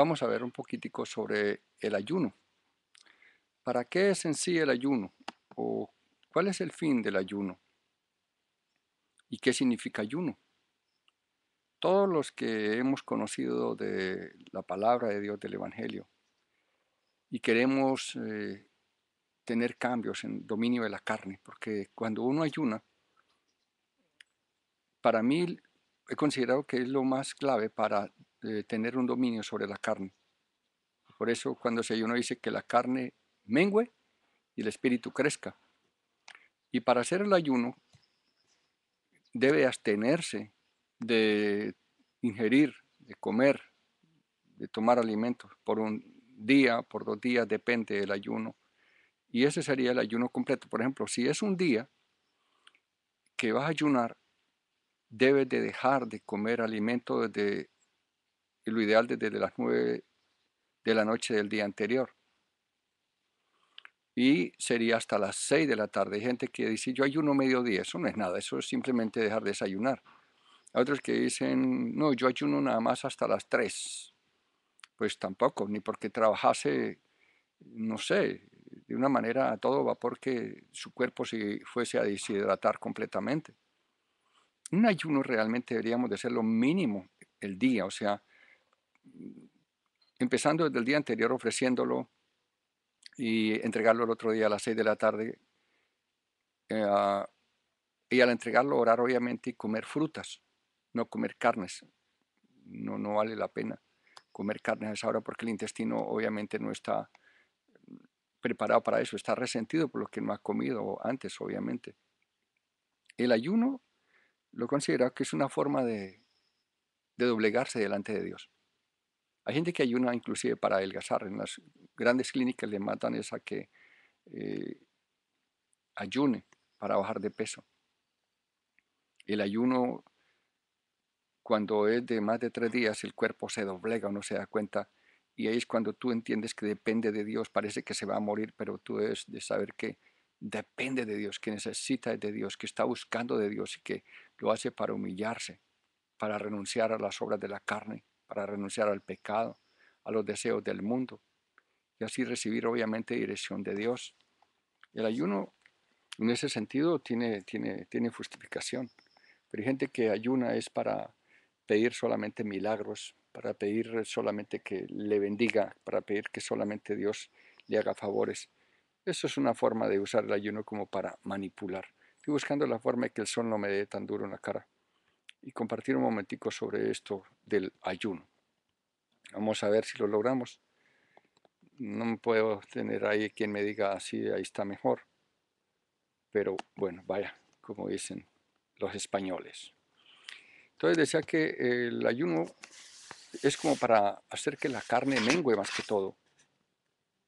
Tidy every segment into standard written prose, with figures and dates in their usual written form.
Vamos a ver un poquitico sobre el ayuno. ¿Para qué es en sí el ayuno? ¿O cuál es el fin del ayuno? ¿Y qué significa ayuno? Todos los que hemos conocido de la palabra de Dios, del Evangelio, y queremos tener cambios en dominio de la carne, porque cuando uno ayuna, para mí he considerado que es lo más clave para tener un dominio sobre la carne. Por eso cuando se ayuna dice que la carne mengüe y el espíritu crezca. Y para hacer el ayuno debe abstenerse de ingerir, de comer, de tomar alimentos por un día, por 2 días, depende del ayuno. Y ese sería el ayuno completo. Por ejemplo, si es un día que vas a ayunar, debes de dejar de comer alimento desde lo ideal desde las 9 de la noche del día anterior. Y sería hasta las 6 de la tarde. Hay gente que dice, yo ayuno mediodía. Eso no es nada, eso es simplemente dejar de desayunar. Hay otros que dicen, no, yo ayuno nada más hasta las 3. Pues tampoco, ni porque trabajase, no sé, de una manera a todo vapor que su cuerpo se fuese a deshidratar completamente. Un ayuno realmente deberíamos de ser lo mínimo el día, o sea, empezando desde el día anterior ofreciéndolo y entregarlo el otro día a las 6 de la tarde. eh, y al entregarlo orar obviamente y comer frutas, no comer carnes. No, no vale la pena comer carnes a esa hora porque el intestino obviamente no está preparado para eso, está resentido por lo que no ha comido antes, obviamente. El ayuno lo considera que es una forma de doblegarse delante de Dios. Hay gente que ayuna inclusive para adelgazar. En las grandes clínicas le matan esa que eh, ayune para bajar de peso. El ayuno, cuando es de más de 3 días, el cuerpo se doblega, uno se da cuenta. Y ahí es cuando tú entiendes que depende de Dios. Parece que se va a morir, pero tú debes de saber que depende de Dios, que necesita de Dios, que está buscando de Dios y que lo hace para humillarse, para renunciar a las obras de la carne, para renunciar al pecado, a los deseos del mundo y así recibir obviamente dirección de Dios. El ayuno en ese sentido tiene justificación, pero hay gente que ayuna es para pedir solamente milagros, para pedir solamente que le bendiga, para pedir que solamente Dios le haga favores. Eso es una forma de usar el ayuno como para manipular. Estoy buscando la forma de que el sol no me dé tan duro en la cara y compartir un momentico sobre esto del ayuno. Vamos a ver si lo logramos. No puedo tener ahí quien me diga así, ahí está mejor. Pero bueno, vaya, como dicen los españoles. Entonces decía que el ayuno es como para hacer que la carne mengue más que todo,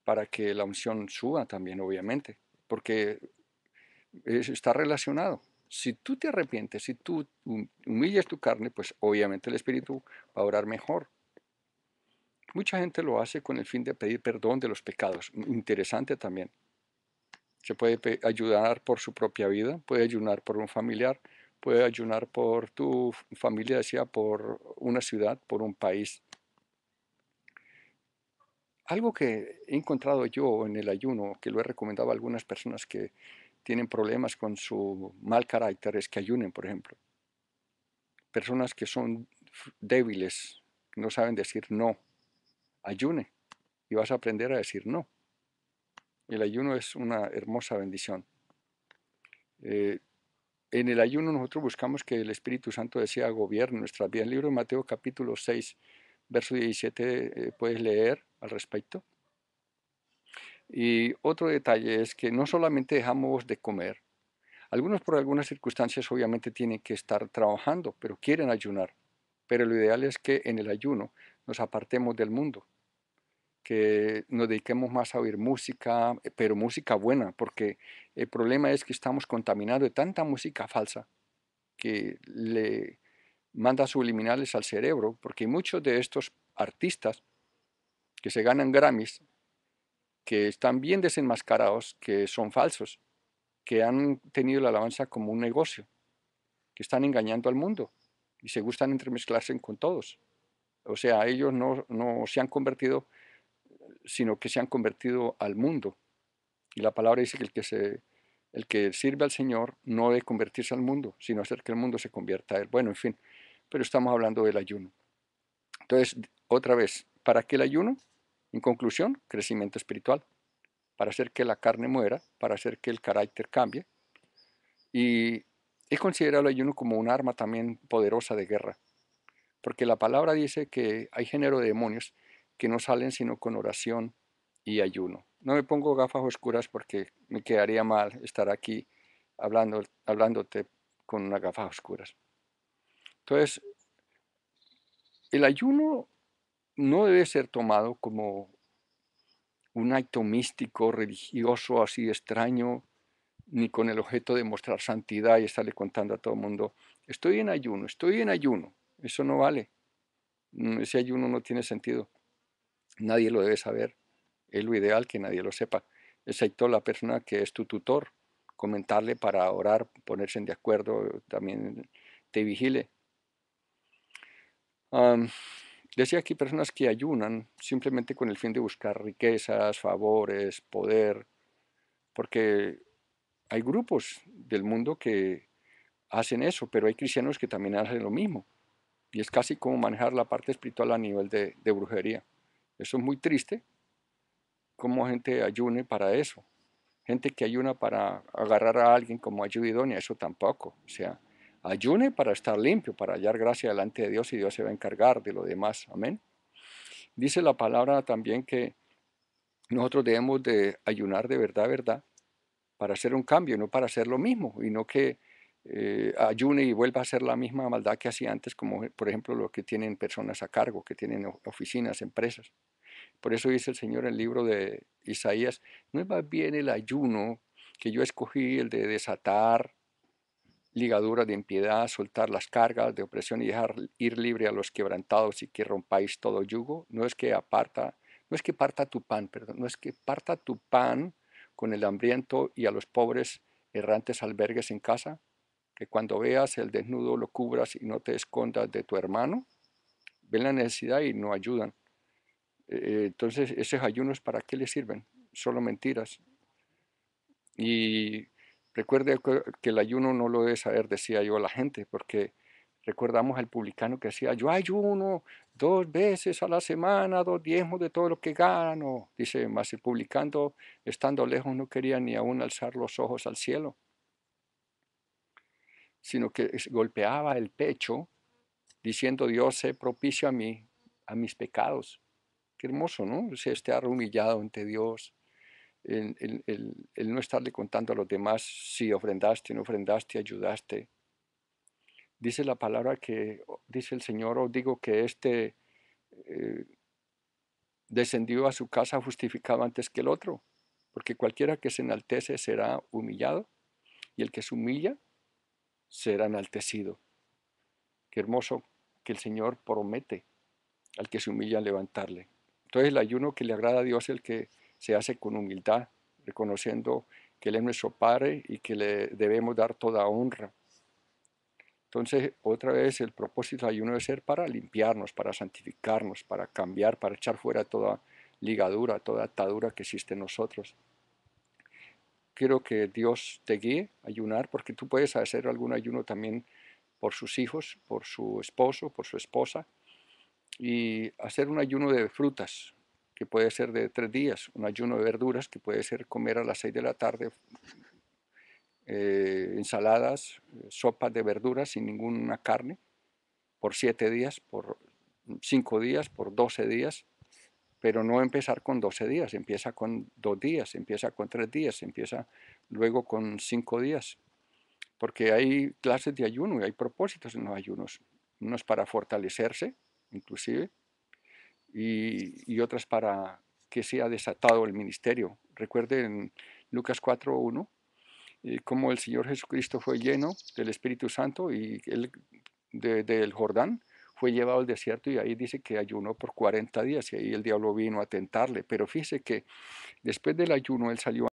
para que la unción suba también, obviamente, porque está relacionado. Si tú te arrepientes, si tú humillas tu carne, pues obviamente el Espíritu va a orar mejor. Mucha gente lo hace con el fin de pedir perdón de los pecados. Interesante también. Se puede ayudar por su propia vida, puede ayunar por un familiar, puede ayunar por tu familia, decía, por una ciudad, por un país. Algo que he encontrado yo en el ayuno, que lo he recomendado a algunas personas que tienen problemas con su mal carácter, es que ayunen, por ejemplo. Personas que son débiles, que no saben decir no, ayune y vas a aprender a decir no. El ayuno es una hermosa bendición. Eh, En el ayuno nosotros buscamos que el Espíritu Santo desea gobierne nuestras vidas. El libro de Mateo capítulo 6, verso 17, puedes leer al respecto. Y otro detalle es que no solamente dejamos de comer, algunos por algunas circunstancias obviamente tienen que estar trabajando, pero quieren ayunar. Pero lo ideal es que en el ayuno nos apartemos del mundo, que nos dediquemos más a oír música, pero música buena, porque el problema es que estamos contaminados de tanta música falsa que le manda subliminales al cerebro, porque muchos de estos artistas que se ganan Grammys, que están bien desenmascarados, que son falsos, que han tenido la alabanza como un negocio, que están engañando al mundo y se gustan entremezclarse con todos. O sea, ellos no se han convertido, sino que se han convertido al mundo. Y la palabra dice que el que sirve al Señor no debe convertirse al mundo, sino hacer que el mundo se convierta a Él. Bueno, en fin, pero estamos hablando del ayuno. Entonces, otra vez, ¿para qué el ayuno? En conclusión, crecimiento espiritual, para hacer que la carne muera, para hacer que el carácter cambie. Y he considerado el ayuno como un arma también poderosa de guerra, porque la palabra dice que hay género de demonios que no salen sino con oración y ayuno. No me pongo gafas oscuras porque me quedaría mal estar aquí hablándote con unas gafas oscuras. Entonces, el ayuno no debe ser tomado como un acto místico, religioso, así extraño, ni con el objeto de mostrar santidad y estarle contando a todo el mundo, estoy en ayuno, estoy en ayuno. Eso no vale. Ese ayuno no tiene sentido. Nadie lo debe saber. Es lo ideal que nadie lo sepa, excepto la persona que es tu tutor. Comentarle para orar, ponerse de acuerdo, también te vigile. Um, Decía aquí personas que ayunan simplemente con el fin de buscar riquezas, favores, poder, porque hay grupos del mundo que hacen eso, pero hay cristianos que también hacen lo mismo. Y es casi como manejar la parte espiritual a nivel de brujería. Eso es muy triste, como gente ayune para eso. Gente que ayuna para agarrar a alguien como ayuda idónea, eso tampoco. O sea, ayune para estar limpio, para hallar gracia delante de Dios y Dios se va a encargar de lo demás. Amén. Dice la palabra también que nosotros debemos de ayunar de verdad, para hacer un cambio, no para hacer lo mismo, y no que ayune y vuelva a hacer la misma maldad que hacía antes, como por ejemplo lo que tienen personas a cargo, que tienen oficinas, empresas. Por eso dice el Señor en el libro de Isaías, no es más bien el ayuno que yo escogí, el de desatar ligaduras de impiedad, soltar las cargas de opresión y dejar ir libre a los quebrantados y que rompáis todo yugo. No es que parta tu pan, perdón, no es que parta tu pan con el hambriento y a los pobres errantes albergues en casa, que cuando veas el desnudo lo cubras y no te escondas de tu hermano. Ven la necesidad y no ayudan. Entonces, esos ayunos, ¿para qué les sirven? Solo mentiras. Y recuerde que el ayuno no lo debe saber, decía yo a la gente, porque recordamos al publicano que decía, yo ayuno 2 veces a la semana, 2 diezmos de todo lo que gano. Dice, más el publicano, estando lejos, no quería ni aún alzar los ojos al cielo, sino que golpeaba el pecho, diciendo, Dios, sé propicio a mí, a mis pecados. Qué hermoso, ¿no? O sea, estar humillado ante Dios, el no estarle contando a los demás si ofrendaste, no ofrendaste, ayudaste. Dice la palabra que, dice el Señor, os digo que eh, descendió a su casa justificado antes que el otro, porque cualquiera que se enaltece será humillado y el que se humilla será enaltecido. Qué hermoso que el Señor promete al que se humilla levantarle. Entonces el ayuno que le agrada a Dios es el que se hace con humildad, reconociendo que Él es nuestro Padre y que le debemos dar toda honra. Entonces, otra vez, el propósito del ayuno debe ser para limpiarnos, para santificarnos, para cambiar, para echar fuera toda ligadura, toda atadura que existe en nosotros. Quiero que Dios te guíe a ayunar, porque tú puedes hacer algún ayuno también por sus hijos, por su esposo, por su esposa, y hacer un ayuno de frutas, que puede ser de 3 días, un ayuno de verduras, que puede ser comer a las 6 de la tarde ensaladas, sopas de verduras sin ninguna carne, por 7 días, por 5 días, por 12 días, pero no empezar con 12 días, empieza con 2 días, empieza con 3 días, empieza luego con 5 días, porque hay clases de ayuno y hay propósitos en los ayunos, unos para fortalecerse, inclusive, y otras para que sea desatado el ministerio. Recuerden Lucas 4:1, cómo el Señor Jesucristo fue lleno del Espíritu Santo y él del Jordán fue llevado al desierto y ahí dice que ayunó por 40 días y ahí el diablo vino a tentarle. Pero fíjese que después del ayuno él salió